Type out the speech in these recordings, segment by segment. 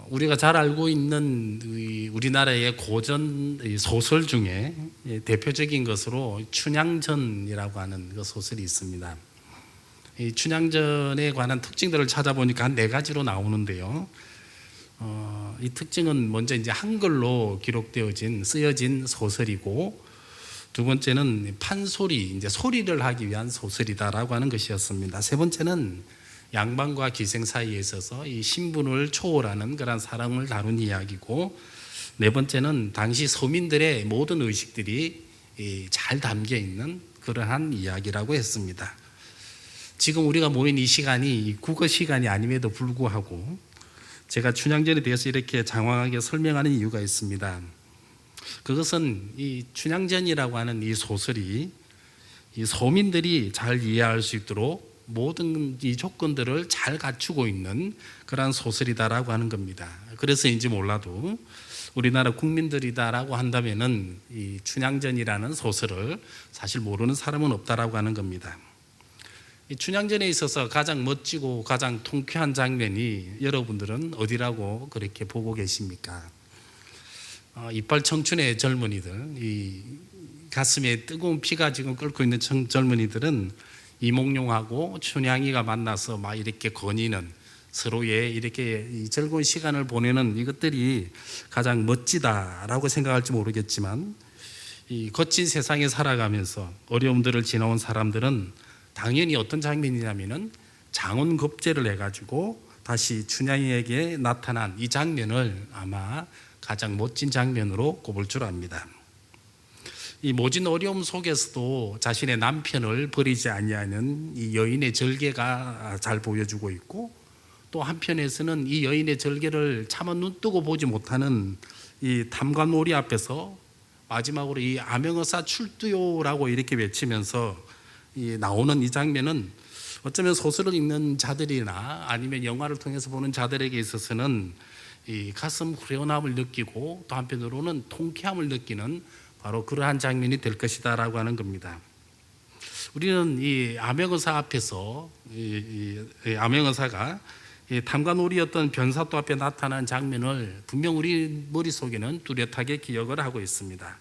우리가 잘 알고 있는 우리나라의 고전 소설 중에 대표적인 것으로 춘향전이라고 하는 그 소설이 있습니다. 이 춘향전에 관한 특징들을 찾아보니까 한 4가지로 나오는데요. 이 특징은 먼저 이제 한글로 기록되어진 쓰여진 소설이고, 두 번째는 판소리, 이제 소리를 하기 위한 소설이다라고 하는 것이었습니다. 세 번째는 양반과 기생 사이에 있어서 이 신분을 초월하는 그런 사랑을 다룬 이야기고, 네 번째는 당시 서민들의 모든 의식들이 잘 담겨 있는 그러한 이야기라고 했습니다. 지금 우리가 모인 이 시간이 국어 시간이 아님에도 불구하고 제가 춘향전에 대해서 이렇게 장황하게 설명하는 이유가 있습니다. 그것은 이 춘향전이라고 하는 이 소설이 이 서민들이 잘 이해할 수 있도록 모든 이 조건들을 잘 갖추고 있는 그러한 소설이다라고 하는 겁니다. 그래서인지 몰라도 우리나라 국민들이다라고 한다면은 이 춘향전이라는 소설을 사실 모르는 사람은 없다라고 하는 겁니다. 이 춘향전에 있어서 가장 멋지고 가장 통쾌한 장면이 여러분들은 어디라고 그렇게 보고 계십니까? 이빨 청춘의 젊은이들, 이 가슴에 뜨거운 피가 지금 끓고 있는 젊은이들은 이몽룡하고 춘향이가 만나서 막 이렇게 거니는, 서로의 이렇게 이 즐거운 시간을 보내는 이것들이 가장 멋지다라고 생각할지 모르겠지만, 이 거친 세상에 살아가면서 어려움들을 지나온 사람들은 당연히 어떤 장면이냐면은 장원급제를 해가지고 다시 춘향이에게 나타난 이 장면을 아마 가장 멋진 장면으로 꼽을 줄 압니다. 이 모진 어려움 속에서도 자신의 남편을 버리지 아니하는 이 여인의 절개가 잘 보여주고 있고, 또 한편에서는 이 여인의 절개를 차마 눈뜨고 보지 못하는 이 탐관오리 앞에서 마지막으로 이 암행어사 출두요라고 이렇게 외치면서 나오는 이 장면은 어쩌면 소설을 읽는 자들이나 아니면 영화를 통해서 보는 자들에게 있어서는 이 가슴 후련함을 느끼고, 또 한편으로는 통쾌함을 느끼는 바로 그러한 장면이 될 것이다라고 하는 겁니다. 우리는 이 암행어사 앞에서 이 암행어사가 탐관오리였던 변사또 앞에 나타난 장면을 분명 우리 머릿속에는 뚜렷하게 기억을 하고 있습니다.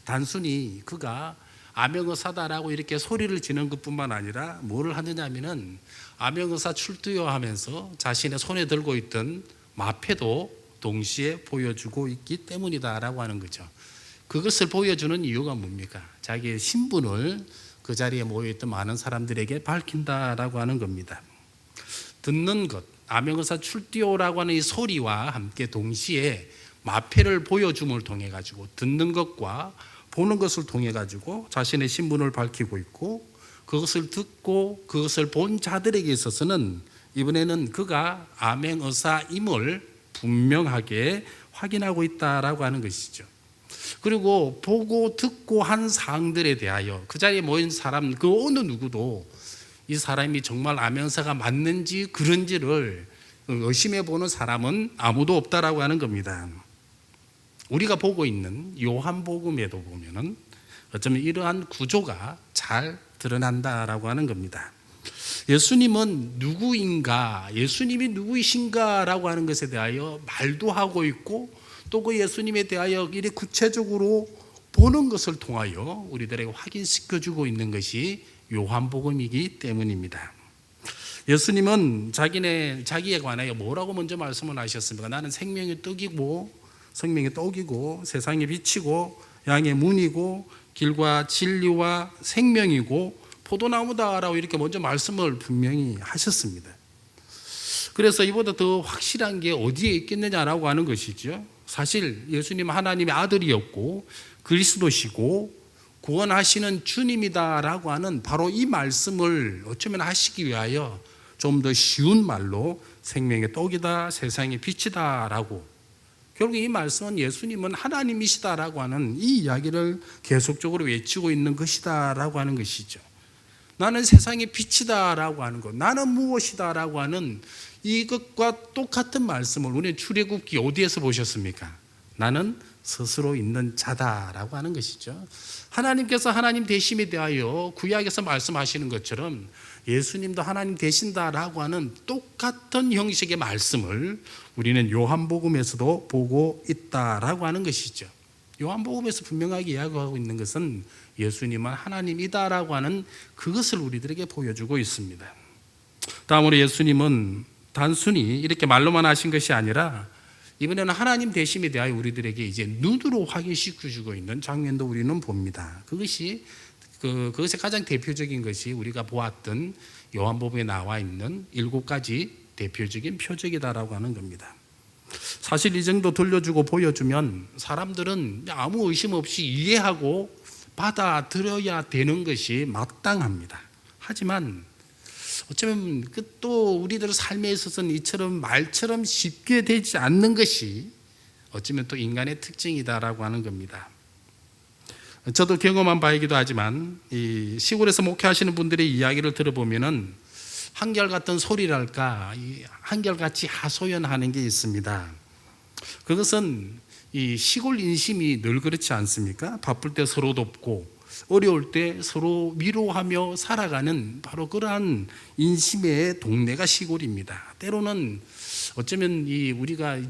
단순히 그가 암행어사다라고 이렇게 소리를 지는 것뿐만 아니라 뭐를 하느냐 하면은 암행어사 출두요 하면서 자신의 손에 들고 있던 마패도 동시에 보여주고 있기 때문이다라고 하는 거죠. 그것을 보여주는 이유가 뭡니까? 자기의 신분을 그 자리에 모여있던 많은 사람들에게 밝힌다라고 하는 겁니다. 듣는 것, 암행어사 출두요라고 하는 이 소리와 함께 동시에 마패를 보여줌을 통해 가지고, 듣는 것과 보는 것을 통해 가지고 자신의 신분을 밝히고 있고, 그것을 듣고 그것을 본 자들에게 있어서는 이번에는 그가 암행어사임을 분명하게 확인하고 있다라고 하는 것이죠. 그리고 보고 듣고 한 사항들에 대하여 그 자리에 모인 사람 그 어느 누구도 이 사람이 정말 암행어사가 맞는지 그런지를 의심해 보는 사람은 아무도 없다라고 하는 겁니다. 우리가 보고 있는 요한복음에도 보면은 어쩌면 이러한 구조가 잘 드러난다라고 하는 겁니다. 예수님은 누구인가, 예수님이 누구이신가라고 하는 것에 대하여 말도 하고 있고, 또 그 예수님에 대하여 이렇게 구체적으로 보는 것을 통하여 우리들에게 확인시켜주고 있는 것이 요한복음이기 때문입니다. 예수님은 자기에 관하여 뭐라고 먼저 말씀을 하셨습니까? 나는 생명의 떡이고 세상의 빛이고 양의 문이고 길과 진리와 생명이고 포도나무다라고 이렇게 먼저 말씀을 분명히 하셨습니다. 그래서 이보다 더 확실한 게 어디에 있겠느냐라고 하는 것이죠. 사실 예수님은 하나님의 아들이었고 그리스도시고 구원하시는 주님이다라고 하는 바로 이 말씀을 어쩌면 하시기 위하여 좀 더 쉬운 말로 생명의 떡이다, 세상의 빛이다라고, 결국 이 말씀은 예수님은 하나님이시다라고 하는 이 이야기를 계속적으로 외치고 있는 것이다라고 하는 것이죠. 나는 세상의 빛이다라고 하는 것, 나는 무엇이다라고 하는 이것과 똑같은 말씀을 우리 출애굽기 어디에서 보셨습니까? 나는 스스로 있는 자다라고 하는 것이죠. 하나님께서 하나님 되심에 대하여 구약에서 말씀하시는 것처럼 예수님도 하나님 되신다라고 하는 똑같은 형식의 말씀을 우리는 요한복음에서도 보고 있다라고 하는 것이죠. 요한복음에서 분명하게 이야기하고 있는 것은 예수님은 하나님이다라고 하는 그것을 우리들에게 보여주고 있습니다. 다음으로 예수님은 단순히 이렇게 말로만 하신 것이 아니라 이번에는 하나님 되심에 대하여 우리들에게 이제 눈으로 확인시켜주고 있는 장면도 우리는 봅니다. 그것의 가장 대표적인 것이 우리가 보았던 요한복음에 나와 있는 7가지 대표적인 표적이다라고 하는 겁니다. 사실 이 정도 들려주고 보여주면 사람들은 아무 의심 없이 이해하고 받아들여야 되는 것이 마땅합니다. 하지만 어쩌면 또 우리들 삶에 있어서는 이처럼 말처럼 쉽게 되지 않는 것이 어쩌면 또 인간의 특징이다라고 하는 겁니다. 저도 경험한 바이기도 하지만 이 시골에서 목회하시는 분들의 이야기를 들어보면은 한결같은 소리랄까 한결같이 하소연하는 게 있습니다. 그것은 이 시골 인심이 늘 그렇지 않습니까? 바쁠 때 서로 돕고 어려울 때 서로 위로하며 살아가는 바로 그러한 인심의 동네가 시골입니다. 때로는 어쩌면 우리가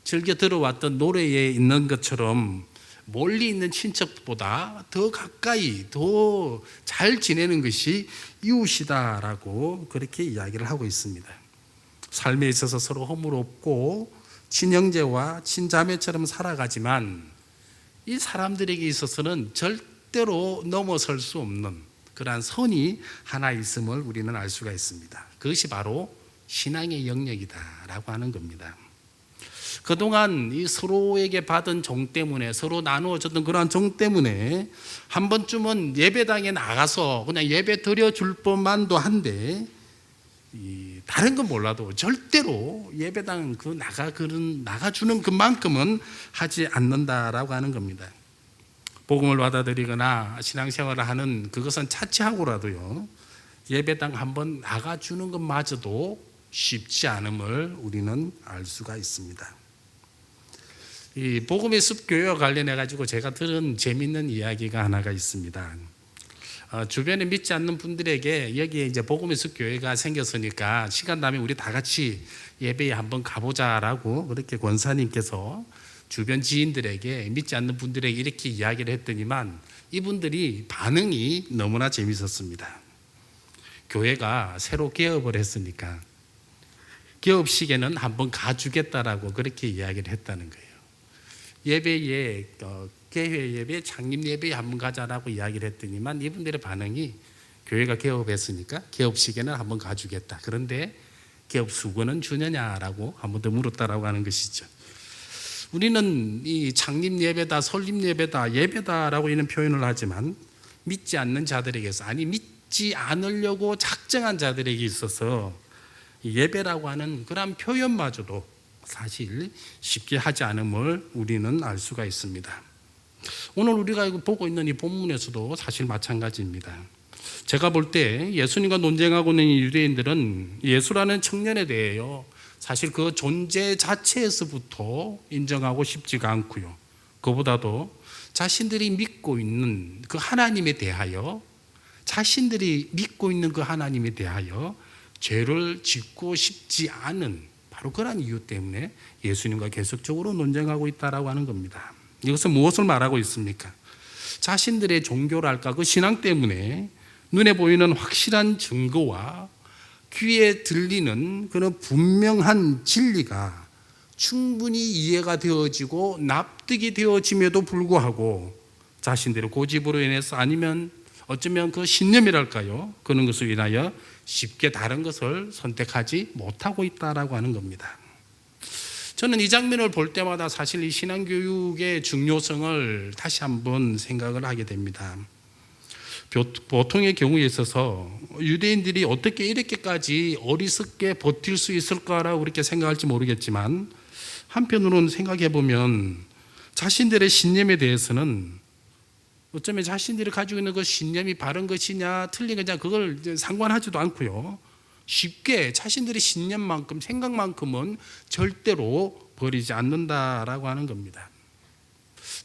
즐겨 들어왔던 노래에 있는 것처럼 멀리 있는 친척보다 더 가까이 더 잘 지내는 것이 이웃이다라고 그렇게 이야기를 하고 있습니다. 삶에 있어서 서로 허물없고 친형제와 친자매처럼 살아가지만 이 사람들에게 있어서는 절대로 넘어설 수 없는 그러한 선이 하나 있음을 우리는 알 수가 있습니다. 그것이 바로 신앙의 영역이다라고 하는 겁니다. 그동안 이 서로에게 받은 정 때문에 서로 나누어졌던 그러한 정 때문에 한 번쯤은 예배당에 나가서 그냥 예배 드려줄 법만도 한데 다른 건 몰라도 절대로 예배당 나가주는 그만큼은 하지 않는다라고 하는 겁니다. 복음을 받아들이거나 신앙생활을 하는 그것은 차치하고라도요 예배당 한번 나가주는 것마저도 쉽지 않음을 우리는 알 수가 있습니다. 이 복음의 숲 교회와 관련해 가지고 제가 들은 재미있는 이야기가 하나가 있습니다. 주변에 믿지 않는 분들에게 여기에 이제 복음의 숲 교회가 생겼으니까 시간 나면 우리 다 같이 예배에 한번 가보자라고 그렇게 권사님께서 주변 지인들에게 믿지 않는 분들에게 이렇게 이야기를 했더니만 이분들이 반응이 너무나 재밌었습니다. 교회가 새로 개업을 했으니까 개업식에는 한번 가주겠다라고 그렇게 이야기를 했다는 거예요. 예배에 개회 예배, 창립 예배에 한번 가자라고 이야기를 했더니만 이분들의 반응이 교회가 개업했으니까 개업식에는 한번 가주겠다. 그런데 개업 수고는 주느냐라고 한번 더 물었다라고 하는 것이죠. 우리는 이 창립 예배다, 설립 예배다, 예배다라고 이런 표현을 하지만 믿지 않는 자들에게서 믿지 않으려고 작정한 자들에게 있어서 예배라고 하는 그런 표현마저도 사실 쉽게 하지 않음을 우리는 알 수가 있습니다. 오늘 우리가 보고 있는 이 본문에서도 사실 마찬가지입니다. 제가 볼 때 예수님과 논쟁하고 있는 유대인들은 예수라는 청년에 대하여 사실 그 존재 자체에서부터 인정하고 싶지가 않고요. 그보다도 자신들이 믿고 있는 그 하나님에 대하여 자신들이 믿고 있는 그 하나님에 대하여 죄를 짓고 싶지 않은 바로 그런 이유 때문에 예수님과 계속적으로 논쟁하고 있다라고 하는 겁니다. 이것은 무엇을 말하고 있습니까? 자신들의 종교랄까 그 신앙 때문에 눈에 보이는 확실한 증거와 귀에 들리는 그런 분명한 진리가 충분히 이해가 되어지고 납득이 되어짐에도 불구하고 자신들의 고집으로 인해서 아니면 어쩌면 그 신념이랄까요? 그런 것을 인하여 쉽게 다른 것을 선택하지 못하고 있다라고 하는 겁니다. 저는 이 장면을 볼 때마다 사실 이 신앙교육의 중요성을 다시 한번 생각을 하게 됩니다. 보통의 경우에 있어서 유대인들이 어떻게 이렇게까지 어리석게 버틸 수 있을까라고 그렇게 생각할지 모르겠지만 한편으로는 생각해 보면 자신들의 신념에 대해서는 어쩌면 자신들이 가지고 있는 그 신념이 바른 것이냐 틀린 것이냐 그걸 상관하지도 않고요. 쉽게 자신들의 신념만큼 생각만큼은 절대로 버리지 않는다라고 하는 겁니다.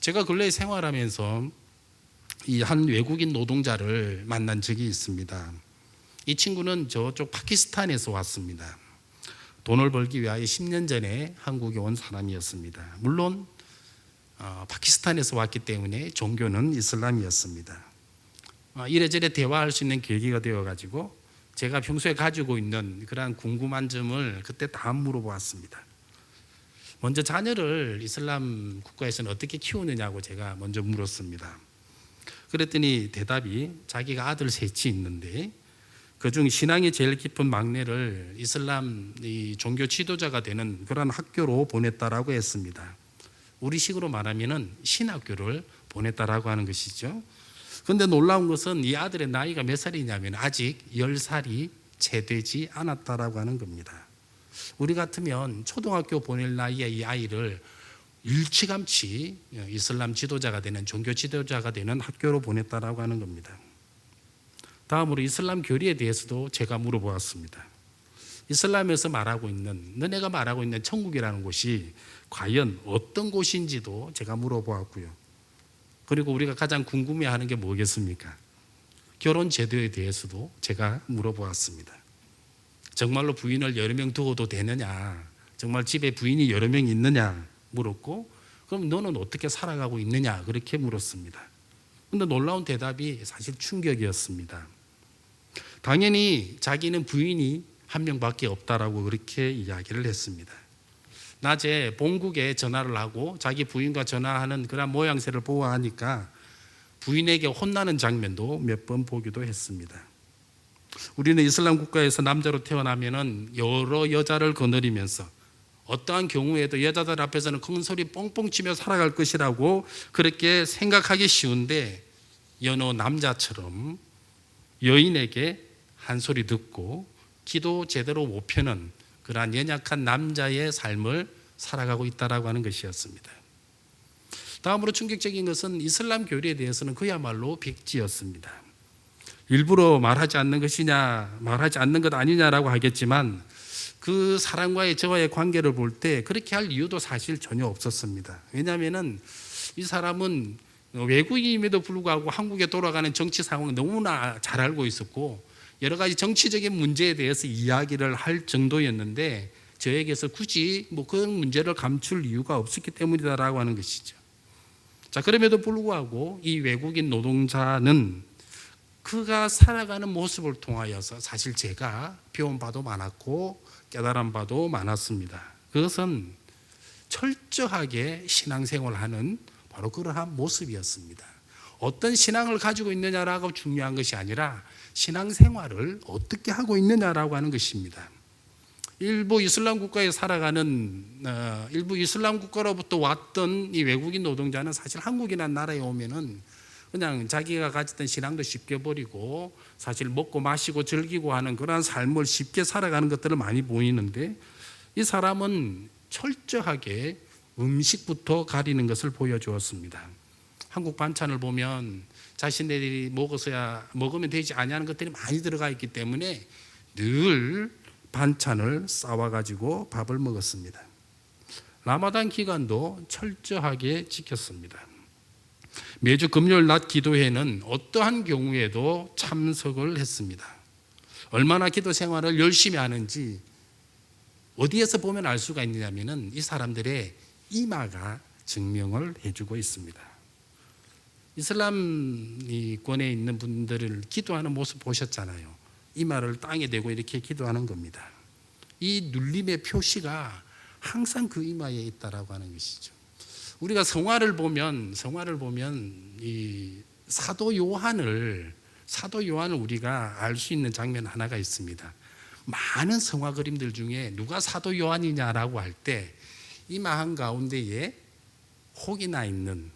제가 근래 생활하면서 이 한 외국인 노동자를 만난 적이 있습니다. 이 친구는 저쪽 파키스탄에서 왔습니다. 돈을 벌기 위하여 10년 전에 한국에 온 사람이었습니다. 물론 파키스탄에서 왔기 때문에 종교는 이슬람이었습니다. 이래저래 대화할 수 있는 계기가 되어가지고 제가 평소에 가지고 있는 그러한 궁금한 점을 그때 다 물어보았습니다. 먼저 자녀를 이슬람 국가에서는 어떻게 키우느냐고 제가 먼저 물었습니다. 그랬더니 대답이 자기가 아들 셋이 있는데 그중 신앙이 제일 깊은 막내를 이슬람 종교 지도자가 되는 그런 학교로 보냈다라고 했습니다. 우리식으로 말하면은 신학교를 보냈다라고 하는 것이죠. 그런데 놀라운 것은 이 아들의 나이가 몇 살이냐면 아직 10살이 채 되지 않았다라고 하는 겁니다. 우리 같으면 초등학교 보낼 나이에 이 아이를 일찌감치 이슬람 지도자가 되는 종교 지도자가 되는 학교로 보냈다라고 하는 겁니다. 다음으로 이슬람 교리에 대해서도 제가 물어보았습니다. 이슬람에서 말하고 있는 너네가 말하고 있는 천국이라는 곳이 과연 어떤 곳인지도 제가 물어보았고요. 그리고 우리가 가장 궁금해하는 게 뭐겠습니까? 결혼 제도에 대해서도 제가 물어보았습니다. 정말로 부인을 여러 명 두어도 되느냐, 정말 집에 부인이 여러 명 있느냐 물었고, 그럼 너는 어떻게 살아가고 있느냐 그렇게 물었습니다. 그런데 놀라운 대답이 사실 충격이었습니다. 당연히 자기는 부인이 한 명밖에 없다라고 그렇게 이야기를 했습니다. 낮에 본국에 전화를 하고 자기 부인과 전화하는 그런 모양새를 보아하니까 부인에게 혼나는 장면도 몇 번 보기도 했습니다. 우리는 이슬람 국가에서 남자로 태어나면은 여러 여자를 거느리면서 어떠한 경우에도 여자들 앞에서는 큰 소리 뻥뻥 치며 살아갈 것이라고 그렇게 생각하기 쉬운데, 여느 남자처럼 여인에게 한 소리 듣고 기도 제대로 못 펴는 그러한 연약한 남자의 삶을 살아가고 있다라고 하는 것이었습니다. 다음으로 충격적인 것은 이슬람 교리에 대해서는 그야말로 백지였습니다. 일부러 말하지 않는 것이냐, 말하지 않는 것 아니냐라고 하겠지만 그 사람과의 저와의 관계를 볼 때 그렇게 할 이유도 사실 전혀 없었습니다. 왜냐하면 이 사람은 외국인임에도 불구하고 한국에 돌아가는 정치 상황을 너무나 잘 알고 있었고 여러 가지 정치적인 문제에 대해서 이야기를 할 정도였는데 저에게서 굳이 그런 문제를 감출 이유가 없었기 때문이다라고 하는 것이죠. 자, 그럼에도 불구하고 이 외국인 노동자는 그가 살아가는 모습을 통하여서 사실 제가 배운 바도 많았고 깨달은 바도 많았습니다. 그것은 철저하게 신앙생활하는 바로 그러한 모습이었습니다. 어떤 신앙을 가지고 있느냐라고 중요한 것이 아니라 신앙생활을 어떻게 하고 있느냐라고 하는 것입니다. 일부 이슬람 국가에 살아가는 일부 이슬람 국가로부터 왔던 이 외국인 노동자는 사실 한국이라는 나라에 오면은 그냥 자기가 가졌던 신앙도 쉽게 버리고 사실 먹고 마시고 즐기고 하는 그러한 삶을 쉽게 살아가는 것들을 많이 보이는데, 이 사람은 철저하게 음식부터 가리는 것을 보여주었습니다. 한국 반찬을 보면 자신들이 먹으면 되지 아니하는 것들이 많이 들어가 있기 때문에 늘 반찬을 싸와가지고 밥을 먹었습니다. 라마단 기간도 철저하게 지켰습니다. 매주 금요일 낮 기도회는 어떠한 경우에도 참석을 했습니다. 얼마나 기도 생활을 열심히 하는지 어디에서 보면 알 수가 있느냐면 이 사람들의 이마가 증명을 해주고 있습니다. 이슬람권에 있는 분들을 기도하는 모습 보셨잖아요. 이마를 땅에 대고 이렇게 기도하는 겁니다. 이 눌림의 표시가 항상 그 이마에 있다라고 하는 것이죠. 우리가 성화를 보면 이 사도 요한을 우리가 알 수 있는 장면 하나가 있습니다. 많은 성화 그림들 중에 누가 사도 요한이냐라고 할 때 이마 한가운데에 혹이 나 있는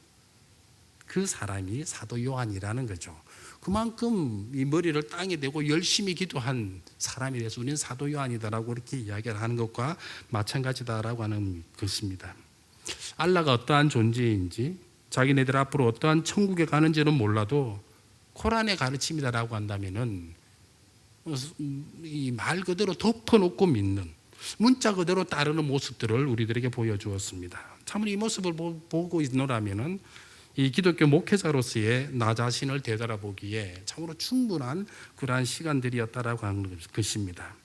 그 사람이 사도 요한이라는 거죠. 그만큼 이 머리를 땅에 대고 열심히 기도한 사람이 돼서 우리는 사도 요한이다라고 이렇게 이야기를 하는 것과 마찬가지다라고 하는 것입니다. 알라가 어떠한 존재인지, 자기네들 앞으로 어떠한 천국에 가는지는 몰라도 코란의 가르침이다라고 한다면은 이 말 그대로 덮어놓고 믿는, 문자 그대로 따르는 모습들을 우리들에게 보여주었습니다. 참으로 이 모습을 보고 있노라면은 이 기독교 목회자로서의 나 자신을 되돌아보기에 참으로 충분한 그러한 시간들이었다라고 하는 것입니다.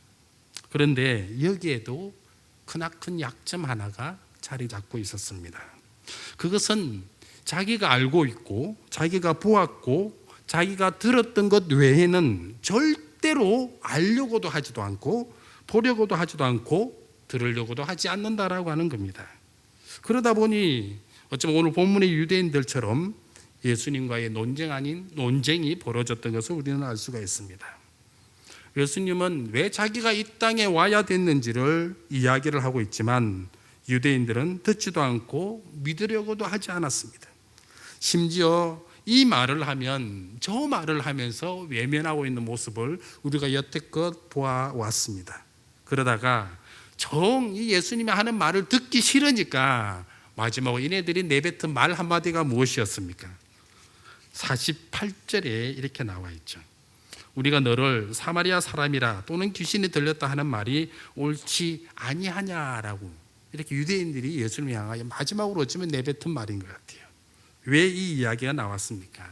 그런데 여기에도 크나큰 약점 하나가 자리 잡고 있었습니다. 그것은 자기가 알고 있고 자기가 보았고 자기가 들었던 것 외에는 절대로 알려고도 하지도 않고 보려고도 하지도 않고 들으려고도 하지 않는다라고 하는 겁니다. 그러다 보니 어쩌면 오늘 본문의 유대인들처럼 예수님과의 논쟁 아닌 논쟁이 벌어졌던 것을 우리는 알 수가 있습니다. 예수님은 왜 자기가 이 땅에 와야 됐는지를 이야기를 하고 있지만 유대인들은 듣지도 않고 믿으려고도 하지 않았습니다. 심지어 이 말을 하면 저 말을 하면서 외면하고 있는 모습을 우리가 여태껏 보아왔습니다. 그러다가 정 이 예수님이 하는 말을 듣기 싫으니까 마지막으로 이네들이 내뱉은 말 한마디가 무엇이었습니까? 48절에 이렇게 나와 있죠. 우리가 너를 사마리아 사람이라 또는 귀신이 들렸다 하는 말이 옳지 아니하냐라고 이렇게 유대인들이 예수님을 향하여 마지막으로 어쩌면 내뱉은 말인 것 같아요. 왜 이 이야기가 나왔습니까?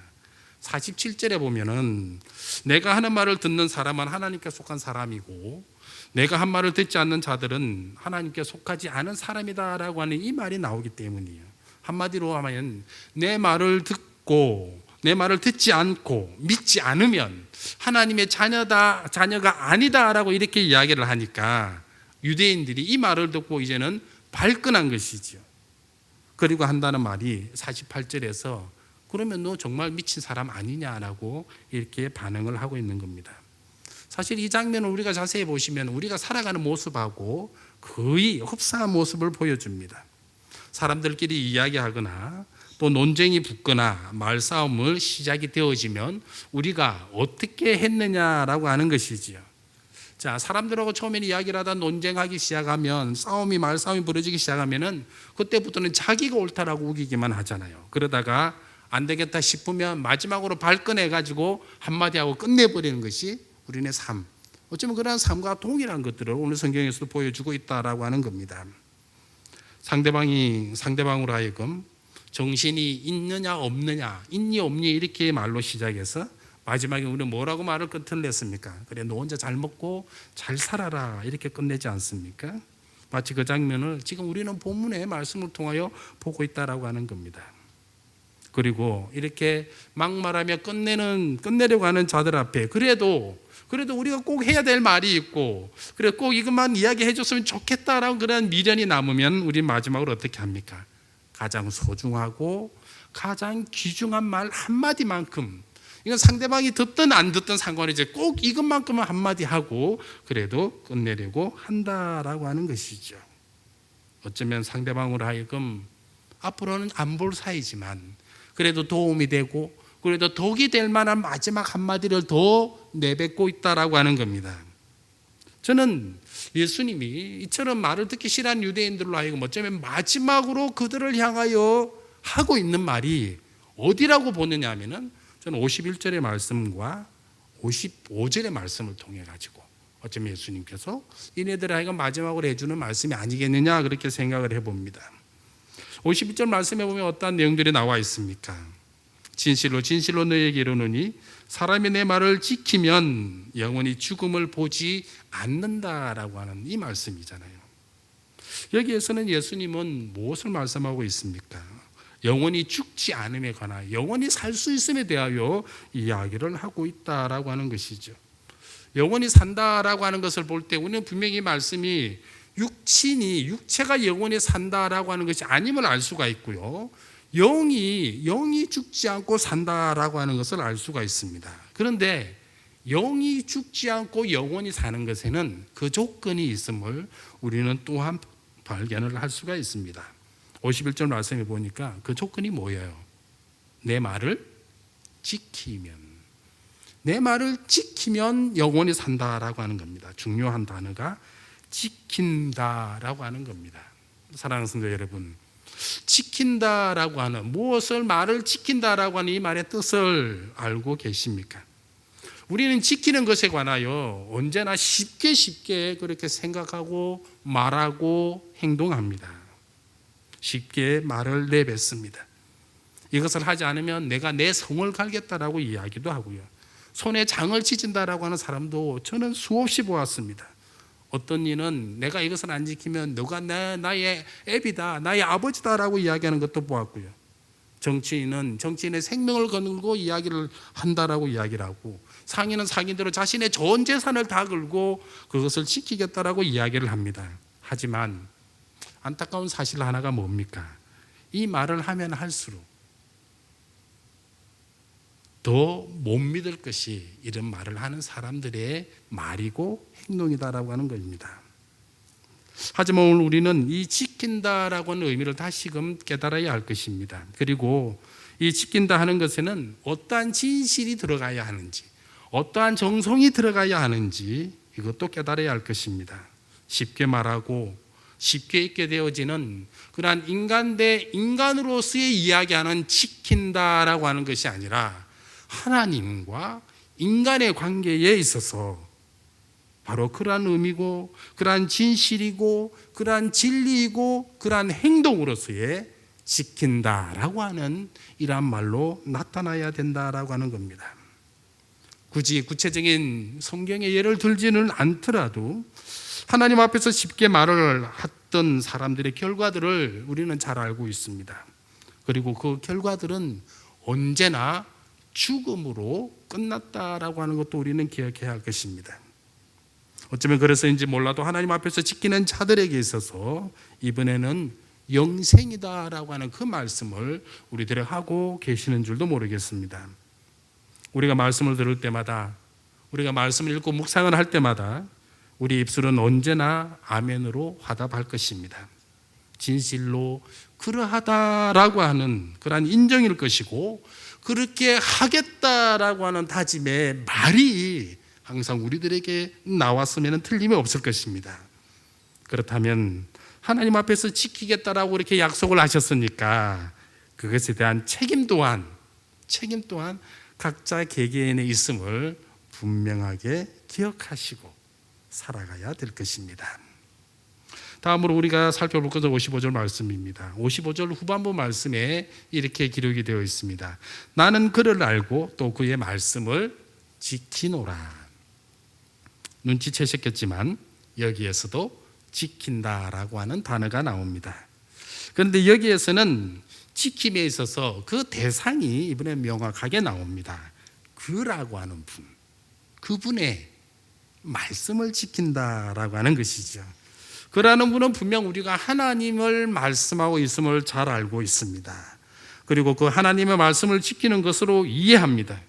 47절에 보면은 내가 하는 말을 듣는 사람은 하나님께 속한 사람이고 내가 한 말을 듣지 않는 자들은 하나님께 속하지 않은 사람이다라고 하는 이 말이 나오기 때문이에요. 한마디로 하면 내 말을 듣고 내 말을 듣지 않고 믿지 않으면 하나님의 자녀가 아니다라고 이렇게 이야기를 하니까 유대인들이 이 말을 듣고 이제는 발끈한 것이죠. 그리고 한다는 말이 48절에서 그러면 너 정말 미친 사람 아니냐라고 이렇게 반응을 하고 있는 겁니다. 사실 이 장면을 우리가 자세히 보시면 우리가 살아가는 모습하고 거의 흡사한 모습을 보여줍니다. 사람들끼리 이야기하거나 또 논쟁이 붙거나 말싸움을 시작이 되어지면 우리가 어떻게 했느냐라고 하는 것이지요. 자, 사람들하고 처음에는 이야기를 하다 논쟁하기 시작하면 말싸움이 벌어지기 시작하면은 그때부터는 자기가 옳다라고 우기기만 하잖아요. 그러다가 안 되겠다 싶으면 마지막으로 발끈해가지고 한마디 하고 끝내버리는 것이 우리네 삶. 어쩌면 그런 삶과 동일한 것들을 오늘 성경에서도 보여주고 있다라고 하는 겁니다. 상대방으로 하여금 정신이 있느냐 없느냐, 있니 없니 이렇게 말로 시작해서 마지막에 우리는 뭐라고 말을 끝을 냈습니까? 그래 너 혼자 잘 먹고 잘 살아라 이렇게 끝내지 않습니까? 마치 그 장면을 지금 우리는 본문의 말씀을 통하여 보고 있다라고 하는 겁니다. 그리고 이렇게 막말하며 끝내려고 하는 자들 앞에 그래도 우리가 꼭 해야 될 말이 있고 그래 꼭 이것만 이야기해 줬으면 좋겠다라고 그런 미련이 남으면 우리 마지막으로 어떻게 합니까? 가장 소중하고 가장 귀중한 말 한마디만큼 이건 상대방이 듣든 안 듣든 상관이지 꼭 이것만큼은 한마디 하고 그래도 끝내려고 한다라고 하는 것이죠. 어쩌면 상대방으로 하여금 앞으로는 안 볼 사이지만 그래도 도움이 되고 그래도 덕이 될 만한 마지막 한마디를 더 내뱉고 있다라고 하는 겁니다. 저는 예수님이 이처럼 말을 듣기 싫어하는 유대인들로 하여금 어쩌면 마지막으로 그들을 향하여 하고 있는 말이 어디라고 보느냐 하면은 저는 51절의 말씀과 55절의 말씀을 통해 가지고 어쩌면 예수님께서 이네들 하여금 마지막으로 해주는 말씀이 아니겠느냐 그렇게 생각을 해봅니다. 51절 말씀에 보면 어떠한 내용들이 나와 있습니까? 진실로 진실로 너희에게 이르노니 사람이 내 말을 지키면 영원히 죽음을 보지 않는다라고 하는 이 말씀이잖아요. 여기에서는 예수님은 무엇을 말씀하고 있습니까? 영원히 죽지 않음에 관하여 영원히 살 수 있음에 대하여 이야기를 하고 있다라고 하는 것이죠. 영원히 산다라고 하는 것을 볼 때 우리는 분명히 이 말씀이 육체가 영원히 산다라고 하는 것이 아님을 알 수가 있고요. 영이 죽지 않고 산다라고 하는 것을 알 수가 있습니다. 그런데 영이 죽지 않고 영원히 사는 것에는 그 조건이 있음을 우리는 또한 발견을 할 수가 있습니다. 51절 말씀에 보니까 그 조건이 뭐예요? 내 말을 지키면 영원히 산다라고 하는 겁니다. 중요한 단어가 지킨다라고 하는 겁니다. 사랑하는 성도 여러분, 지킨다라고 하는 말을 지킨다라고 하는 이 말의 뜻을 알고 계십니까? 우리는 지키는 것에 관하여 언제나 쉽게 그렇게 생각하고 말하고 행동합니다. 쉽게 말을 내뱉습니다. 이것을 하지 않으면 내가 내 성을 갈겠다라고 이야기도 하고요. 손에 장을 찢은다라고 하는 사람도 저는 수없이 보았습니다. 어떤 이는 내가 이것을 안 지키면 너가 나의 애비다, 나의 아버지다라고 이야기하는 것도 보았고요. 정치인은 정치인의 생명을 걸고 이야기를 한다라고 이야기를 하고, 상인은 상인대로 자신의 전 재산을 다 걸고 그것을 지키겠다라고 이야기를 합니다. 하지만 안타까운 사실 하나가 뭡니까? 이 말을 하면 할수록 더 못 믿을 것이 이런 말을 하는 사람들의 말이고 행동이다라고 하는 것입니다. 하지만 오늘 우리는 이 지킨다라고 하는 의미를 다시금 깨달아야 할 것입니다. 그리고 이 지킨다 하는 것에는 어떠한 진실이 들어가야 하는지, 어떠한 정성이 들어가야 하는지 이것도 깨달아야 할 것입니다. 쉽게 말하고 쉽게 있게 되어지는 그러한 인간 대 인간으로서의 이야기하는 지킨다라고 하는 것이 아니라 하나님과 인간의 관계에 있어서 바로 그러한 의미고 그러한 진실이고 그러한 진리이고 그러한 행동으로서의 지킨다라고 하는 이러한 말로 나타나야 된다라고 하는 겁니다. 굳이 구체적인 성경의 예를 들지는 않더라도 하나님 앞에서 쉽게 말을 했던 사람들의 결과들을 우리는 잘 알고 있습니다. 그리고 그 결과들은 언제나 죽음으로 끝났다라고 하는 것도 우리는 기억해야 할 것입니다. 어쩌면 그래서인지 몰라도 하나님 앞에서 지키는 자들에게 있어서 이번에는 영생이다라고 하는 그 말씀을 우리들이 하고 계시는 줄도 모르겠습니다. 우리가 말씀을 들을 때마다, 우리가 말씀을 읽고 묵상을 할 때마다 우리 입술은 언제나 아멘으로 화답할 것입니다. 진실로 그러하다라고 하는 그러한 인정일 것이고, 그렇게 하겠다라고 하는 다짐의 말이 항상 우리들에게 나왔으면 틀림이 없을 것입니다. 그렇다면 하나님 앞에서 지키겠다라고 이렇게 약속을 하셨으니까 그것에 대한 책임 또한 각자 개개인의 있음을 분명하게 기억하시고 살아가야 될 것입니다. 다음으로 우리가 살펴볼 것은 55절 말씀입니다. 55절 후반부 말씀에 이렇게 기록이 되어 있습니다. 나는 그를 알고 또 그의 말씀을 지키노라. 눈치채셨겠지만 여기에서도 지킨다라고 하는 단어가 나옵니다. 그런데 여기에서는 지킴에 있어서 그 대상이 이번에 명확하게 나옵니다. 그라고 하는 분, 그분의 말씀을 지킨다라고 하는 것이죠. 그라는 분은 분명 우리가 하나님을 말씀하고 있음을 잘 알고 있습니다. 그리고 그 하나님의 말씀을 지키는 것으로 이해합니다.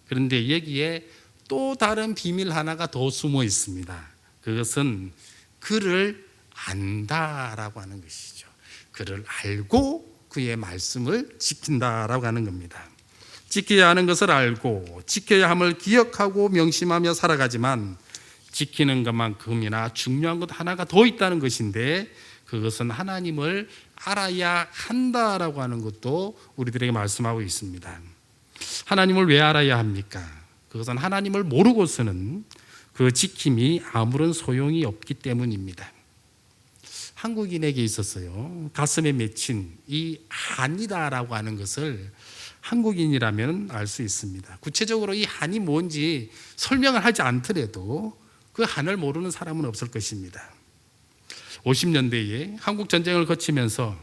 그런데 여기에 또 다른 비밀 하나가 더 숨어 있습니다. 그것은 그를 안다라고 하는 것이죠. 그를 알고 그의 말씀을 지킨다라고 하는 겁니다. 지켜야 하는 것을 알고 지켜야 함을 기억하고 명심하며 살아가지만 지키는 것만큼이나 중요한 것 하나가 더 있다는 것인데, 그것은 하나님을 알아야 한다라고 하는 것도 우리들에게 말씀하고 있습니다. 하나님을 왜 알아야 합니까? 그것은 하나님을 모르고서는 그 지킴이 아무런 소용이 없기 때문입니다. 한국인에게 있어서요, 가슴에 맺힌 이 한이다라고 하는 것을 한국인이라면 알 수 있습니다. 구체적으로 이 한이 뭔지 설명을 하지 않더라도 그 한을 모르는 사람은 없을 것입니다. 50년대에 한국 전쟁을 거치면서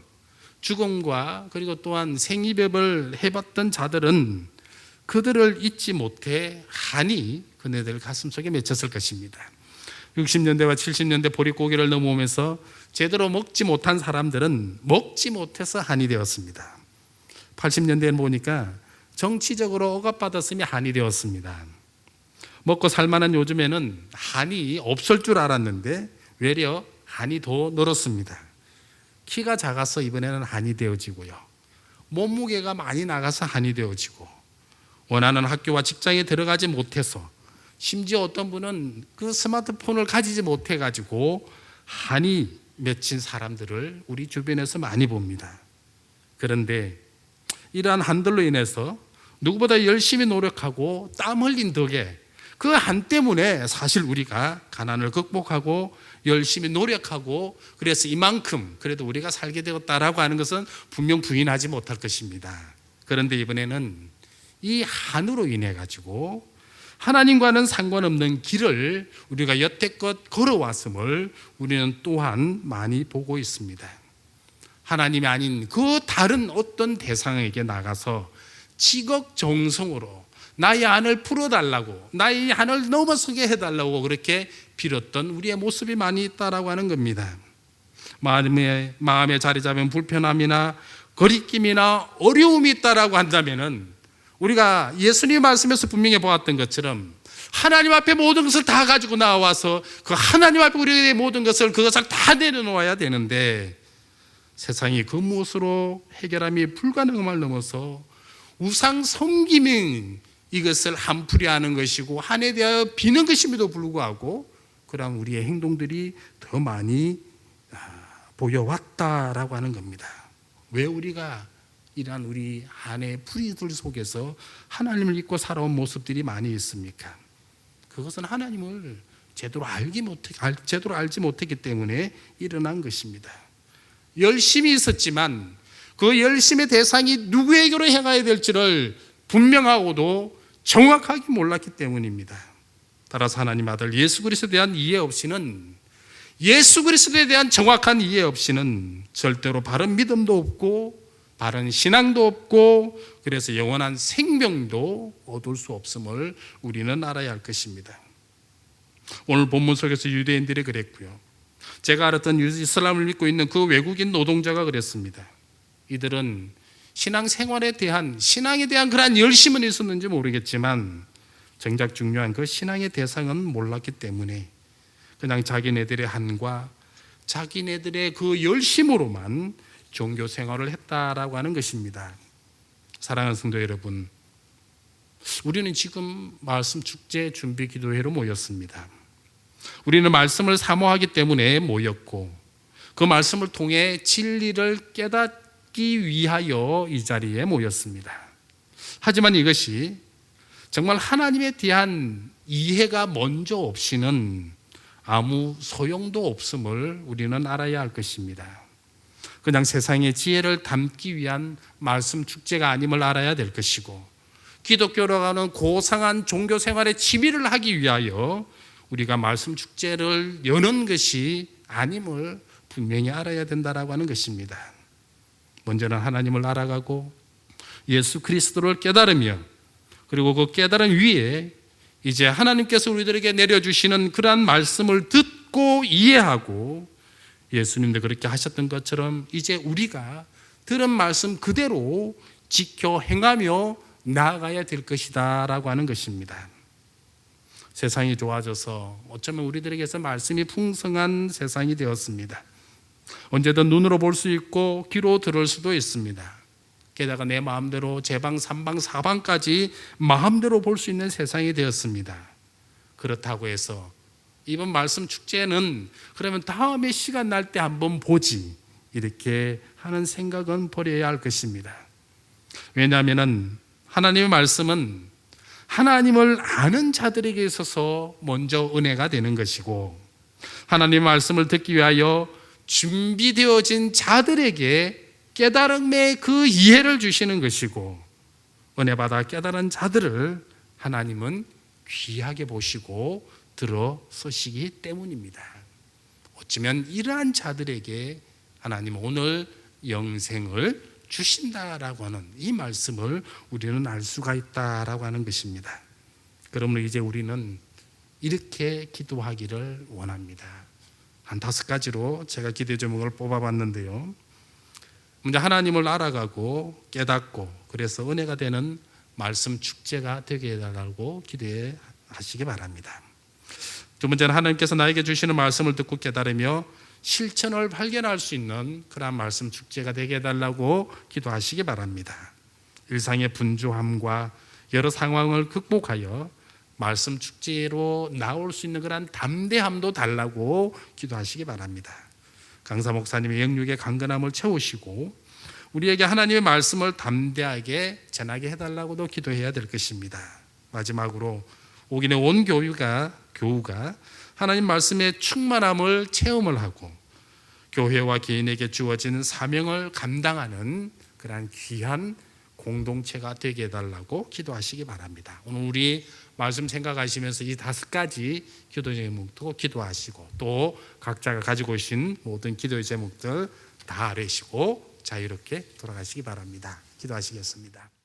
죽음과 그리고 또한 생이별을 해봤던 자들은 그들을 잊지 못해 한이 그네들 가슴속에 맺혔을 것입니다. 60년대와 70년대 보릿고개를 넘어오면서 제대로 먹지 못한 사람들은 먹지 못해서 한이 되었습니다. 80년대에 보니까 정치적으로 억압받았으면 한이 되었습니다. 먹고 살만한 요즘에는 한이 없을 줄 알았는데 외려 한이 더 늘었습니다. 키가 작아서 이번에는 한이 되어지고요, 몸무게가 많이 나가서 한이 되어지고, 원하는 학교와 직장에 들어가지 못해서, 심지어 어떤 분은 그 스마트폰을 가지지 못해 가지고 한이 맺힌 사람들을 우리 주변에서 많이 봅니다. 그런데 이러한 한들로 인해서 누구보다 열심히 노력하고 땀 흘린 덕에 그 한 때문에 사실 우리가 가난을 극복하고 열심히 노력하고 그래서 이만큼 그래도 우리가 살게 되었다라고 하는 것은 분명 부인하지 못할 것입니다. 그런데 이번에는 이 한으로 인해 가지고 하나님과는 상관없는 길을 우리가 여태껏 걸어왔음을 우리는 또한 많이 보고 있습니다. 하나님이 아닌 그 다른 어떤 대상에게 나가서 지극정성으로 나의 안을 풀어달라고, 나의 안을 넘어서게 해달라고 그렇게 빌었던 우리의 모습이 많이 있다라고 하는 겁니다. 마음에 자리 잡은 불편함이나 거리낌이나 어려움이 있다라고 한다면은 우리가 예수님 말씀에서 분명히 보았던 것처럼 하나님 앞에 모든 것을 다 가지고 나와서 그 하나님 앞에 우리의 모든 그것을 다 내려놓아야 되는데 세상이 그 무엇으로 해결함이 불가능함을 넘어서 우상 섬김인 이것을 한풀이하는 것이고 한에 대하여 비는 것임에도 불구하고 그런 우리의 행동들이 더 많이 보여왔다라고 하는 겁니다. 왜 우리가 이러한 우리 한의 풀이들 속에서 하나님을 잊고 살아온 모습들이 많이 있습니까? 그것은 하나님을 제대로 알지 못했기 때문에 일어난 것입니다. 열심히 있었지만 그 열심의 대상이 누구에게로 향하여야 될지를 분명하고도 정확하게 몰랐기 때문입니다. 따라서 하나님 아들 예수 그리스도에 대한 이해 없이는, 예수 그리스도에 대한 정확한 이해 없이는 절대로 바른 믿음도 없고 바른 신앙도 없고 그래서 영원한 생명도 얻을 수 없음을 우리는 알아야 할 것입니다. 오늘 본문 속에서 유대인들이 그랬고요, 제가 알았던 이슬람을 믿고 있는 그 외국인 노동자가 그랬습니다. 이들은 신앙생활에 대한, 신앙에 대한 그러한 열심은 있었는지 모르겠지만 정작 중요한 그 신앙의 대상은 몰랐기 때문에 그냥 자기네들의 한과 자기네들의 그 열심으로만 종교 생활을 했다라고 하는 것입니다. 사랑하는 성도 여러분, 우리는 지금 말씀 축제 준비 기도회로 모였습니다. 우리는 말씀을 사모하기 때문에 모였고 그 말씀을 통해 진리를 깨닫기 위하여 이 자리에 모였습니다. 하지만 이것이 정말 하나님에 대한 이해가 먼저 없이는 아무 소용도 없음을 우리는 알아야 할 것입니다. 그냥 세상의 지혜를 담기 위한 말씀 축제가 아님을 알아야 될 것이고 기독교로 하는 고상한 종교 생활의 취미를 하기 위하여 우리가 말씀 축제를 여는 것이 아님을 분명히 알아야 된다라고 하는 것입니다. 먼저는 하나님을 알아가고 예수 그리스도를 깨달으며 그리고 그 깨달은 위에 이제 하나님께서 우리들에게 내려주시는 그러한 말씀을 듣고 이해하고 예수님도 그렇게 하셨던 것처럼 이제 우리가 들은 말씀 그대로 지켜 행하며 나아가야 될 것이다 라고 하는 것입니다. 세상이 좋아져서 어쩌면 우리들에게서 말씀이 풍성한 세상이 되었습니다. 언제든 눈으로 볼 수 있고 귀로 들을 수도 있습니다. 게다가 내 마음대로 제방, 삼방, 사방까지 마음대로 볼 수 있는 세상이 되었습니다. 그렇다고 해서 이번 말씀 축제는 그러면 다음에 시간 날 때 한번 보지 이렇게 하는 생각은 버려야 할 것입니다. 왜냐하면 하나님의 말씀은 하나님을 아는 자들에게 있어서 먼저 은혜가 되는 것이고 하나님의 말씀을 듣기 위하여 준비되어진 자들에게 깨달음의 그 이해를 주시는 것이고 은혜받아 깨달은 자들을 하나님은 귀하게 보시고 들어서시기 때문입니다. 어쩌면 이러한 자들에게 하나님 오늘 영생을 주신다라고 하는 이 말씀을 우리는 알 수가 있다라고 하는 것입니다. 그러므로 이제 우리는 이렇게 기도하기를 원합니다. 한 5가지로 제가 기도 제목을 뽑아봤는데요. 먼저 하나님을 알아가고 깨닫고 그래서 은혜가 되는 말씀 축제가 되게 해달라고 기도해 하시기 바랍니다. 두 번째는 하나님께서 나에게 주시는 말씀을 듣고 깨달으며 실천을 발견할 수 있는 그러한 말씀 축제가 되게 해달라고 기도하시기 바랍니다. 일상의 분주함과 여러 상황을 극복하여 말씀 축제로 나올 수 있는 그러한 담대함도 달라고 기도하시기 바랍니다. 강사 목사님의 영육의 강건함을 채우시고 우리에게 하나님의 말씀을 담대하게 전하게 해달라고도 기도해야 될 것입니다. 마지막으로 옥인의 온 교우가 하나님 말씀의 충만함을 체험을 하고 교회와 개인에게 주어지는 사명을 감당하는 그러한 귀한 공동체가 되게 해달라고 기도하시기 바랍니다. 오늘 우리 말씀 생각하시면서 이 5가지 기도 제목도 기도하시고 또 각자가 가지고 오신 모든 기도의 제목들 다 아뢰시고 자유롭게 돌아가시기 바랍니다. 기도하시겠습니다.